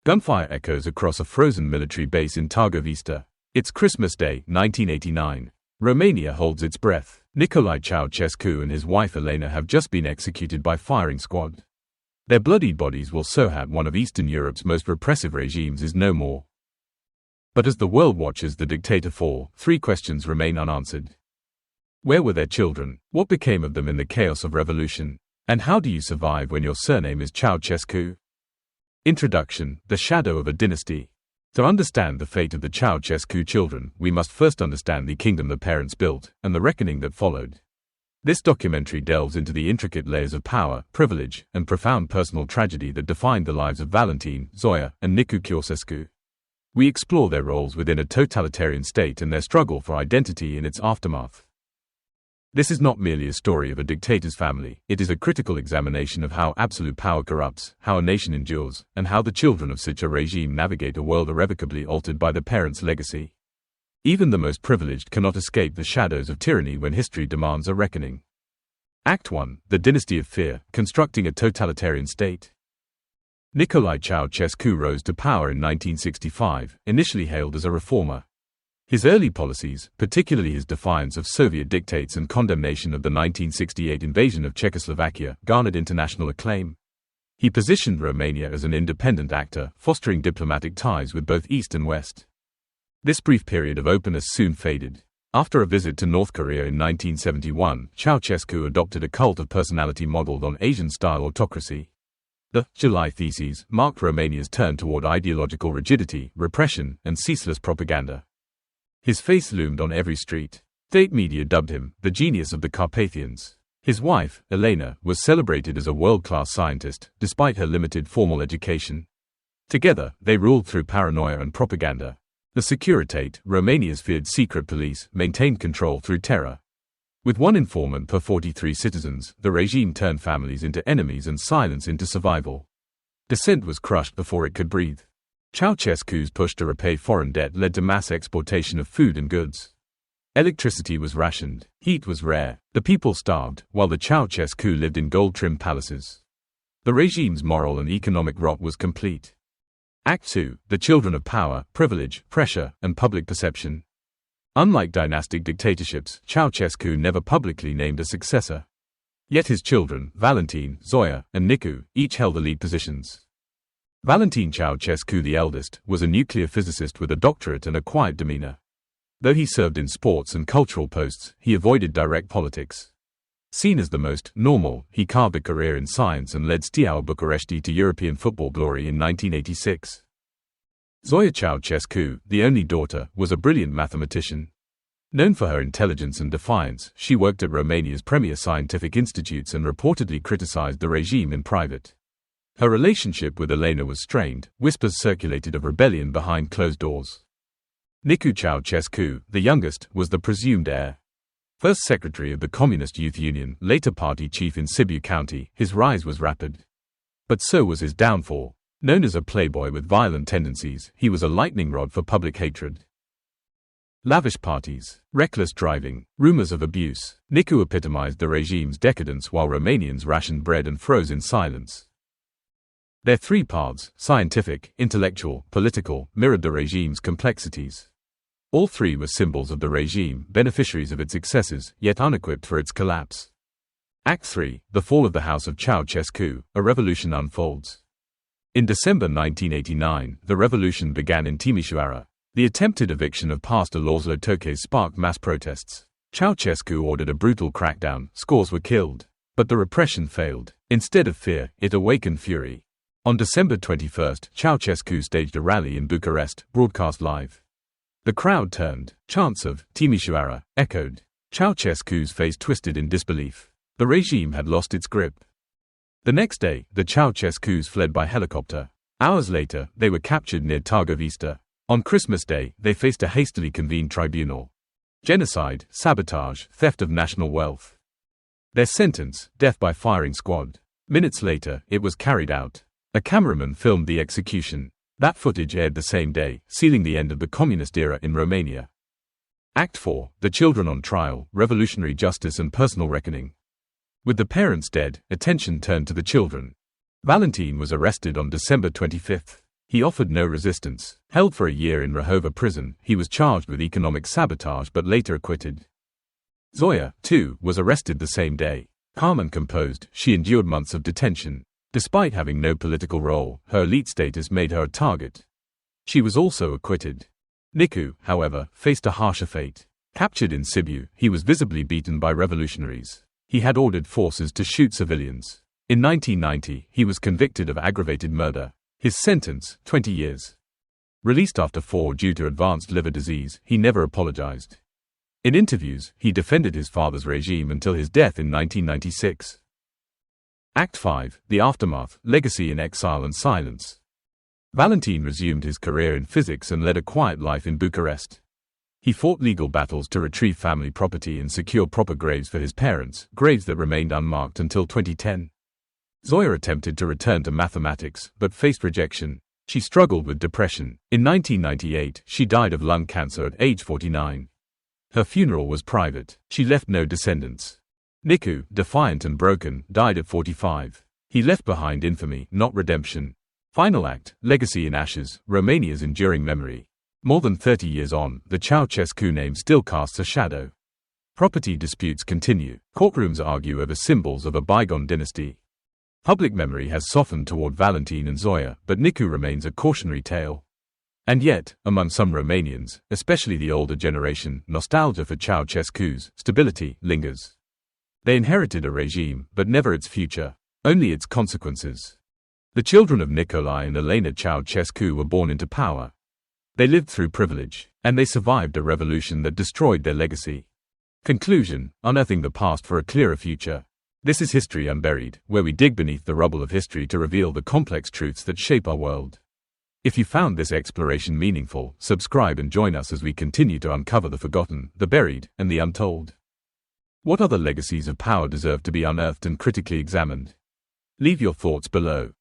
Gunfire echoes across a frozen military base in Târgoviște. It's Christmas Day, 1989. Romania holds its breath. Nicolae Ceaușescu and his wife Elena have just been executed by firing squad. Their bloodied bodies will show that one of Eastern Europe's most repressive regimes is no more. But as the world watches the dictator fall, three questions remain unanswered. Where were their children? What became of them in the chaos of revolution? And how do you survive when your surname is Ceaușescu? Introduction: The shadow of a dynasty. To understand the fate of the Ceaușescu children, we must first understand the kingdom the parents built, and the reckoning that followed. This documentary delves into the intricate layers of power, privilege, and profound personal tragedy that defined the lives of Valentin, Zoia, and Nicu Ceaușescu. We explore their roles within a totalitarian state and their struggle for identity in its aftermath. This is not merely a story of a dictator's family, it is a critical examination of how absolute power corrupts, how a nation endures, and how the children of such a regime navigate a world irrevocably altered by the parents' legacy. Even the most privileged cannot escape the shadows of tyranny when history demands a reckoning. Act 1: The Dynasty of Fear, Constructing a Totalitarian State. Nicolae Ceaușescu rose to power in 1965, initially hailed as a reformer. His early policies, particularly his defiance of Soviet dictates and condemnation of the 1968 invasion of Czechoslovakia, garnered international acclaim. He positioned Romania as an independent actor, fostering diplomatic ties with both East and West. This brief period of openness soon faded. After a visit to North Korea in 1971, Ceaușescu adopted a cult of personality modeled on Asian-style autocracy. The July Theses marked Romania's turn toward ideological rigidity, repression, and ceaseless propaganda. His face loomed on every street. State media dubbed him the genius of the Carpathians. His wife, Elena, was celebrated as a world-class scientist, despite her limited formal education. Together, they ruled through paranoia and propaganda. The Securitate, Romania's feared secret police, maintained control through terror. With one informant per 43 citizens, the regime turned families into enemies and silence into survival. Dissent was crushed before it could breathe. Ceaușescu's push to repay foreign debt led to mass exportation of food and goods. Electricity was rationed, heat was rare, the people starved, while the Ceaușescu lived in gold-trimmed palaces. The regime's moral and economic rot was complete. Act 2: The Children of Power, Privilege, Pressure, and Public Perception. Unlike dynastic dictatorships, Ceaușescu never publicly named a successor. Yet his children, Valentin, Zoia, and Nicu, each held elite positions. Valentin Ceaușescu, the eldest, was a nuclear physicist with a doctorate and a quiet demeanor. Though he served in sports and cultural posts, he avoided direct politics. Seen as the most normal, he carved a career in science and led Steaua București to European football glory in 1986. Zoia Ceaușescu, the only daughter, was a brilliant mathematician. Known for her intelligence and defiance, she worked at Romania's premier scientific institutes and reportedly criticized the regime in private. Her relationship with Elena was strained, whispers circulated of rebellion behind closed doors. Nicu Ceaușescu, the youngest, was the presumed heir. First secretary of the Communist Youth Union, later party chief in Sibiu County, his rise was rapid. But so was his downfall. Known as a playboy with violent tendencies, he was a lightning rod for public hatred. Lavish parties, reckless driving, rumors of abuse. Nicu epitomized the regime's decadence while Romanians rationed bread and froze in silence. Their three paths, scientific, intellectual, political, mirrored the regime's complexities. All three were symbols of the regime, beneficiaries of its excesses, yet unequipped for its collapse. Act 3: The Fall of the House of Ceaușescu, a revolution unfolds. In December 1989, the revolution began in Timișoara. The attempted eviction of Pastor Laszlo Tokes sparked mass protests. Ceaușescu ordered a brutal crackdown, scores were killed. But the repression failed. Instead of fear, it awakened fury. On December 21, Ceaușescu staged a rally in Bucharest, broadcast live. The crowd turned. Chants of Timișoara echoed. Ceaușescu's face twisted in disbelief. The regime had lost its grip. The next day, the Ceaușescus fled by helicopter. Hours later, they were captured near Târgoviște. On Christmas Day, they faced a hastily convened tribunal. Genocide, sabotage, theft of national wealth. Their sentence: death by firing squad. Minutes later, it was carried out. A cameraman filmed the execution. That footage aired the same day, sealing the end of the communist era in Romania. Act 4: The Children on Trial, Revolutionary Justice and Personal Reckoning. With the parents dead, attention turned to the children. Valentin was arrested on December 25. He offered no resistance. Held for a year in Rahova prison, he was charged with economic sabotage but later acquitted. Zoya, too, was arrested the same day. Calm and composed, she endured months of detention. Despite having no political role, her elite status made her a target. She was also acquitted. Nicu, however, faced a harsher fate. Captured in Sibiu, he was visibly beaten by revolutionaries. He had ordered forces to shoot civilians. In 1990, he was convicted of aggravated murder. His sentence, 20 years. Released after 4 due to advanced liver disease, he never apologized. In interviews, he defended his father's regime until his death in 1996. Act 5, The Aftermath, Legacy in Exile and Silence. Valentin resumed his career in physics and led a quiet life in Bucharest. He fought legal battles to retrieve family property and secure proper graves for his parents, graves that remained unmarked until 2010. Zoya attempted to return to mathematics, but faced rejection. She struggled with depression. In 1998, she died of lung cancer at age 49. Her funeral was private. She left no descendants. Nicu, defiant and broken, died at 45. He left behind infamy, not redemption. Final act, Legacy in Ashes, Romania's enduring memory. More than 30 years on, the Ceaușescu name still casts a shadow. Property disputes continue. Courtrooms argue over symbols of a bygone dynasty. Public memory has softened toward Valentin and Zoya, but Nicu remains a cautionary tale. And yet, among some Romanians, especially the older generation, nostalgia for Ceaușescu's stability lingers. They inherited a regime, but never its future, only its consequences. The children of Nicolae and Elena Ceaușescu were born into power. They lived through privilege, and they survived a revolution that destroyed their legacy. Conclusion: unearthing the past for a clearer future. This is History Unburied, where we dig beneath the rubble of history to reveal the complex truths that shape our world. If you found this exploration meaningful, subscribe and join us as we continue to uncover the forgotten, the buried, and the untold. What other legacies of power deserve to be unearthed and critically examined? Leave your thoughts below.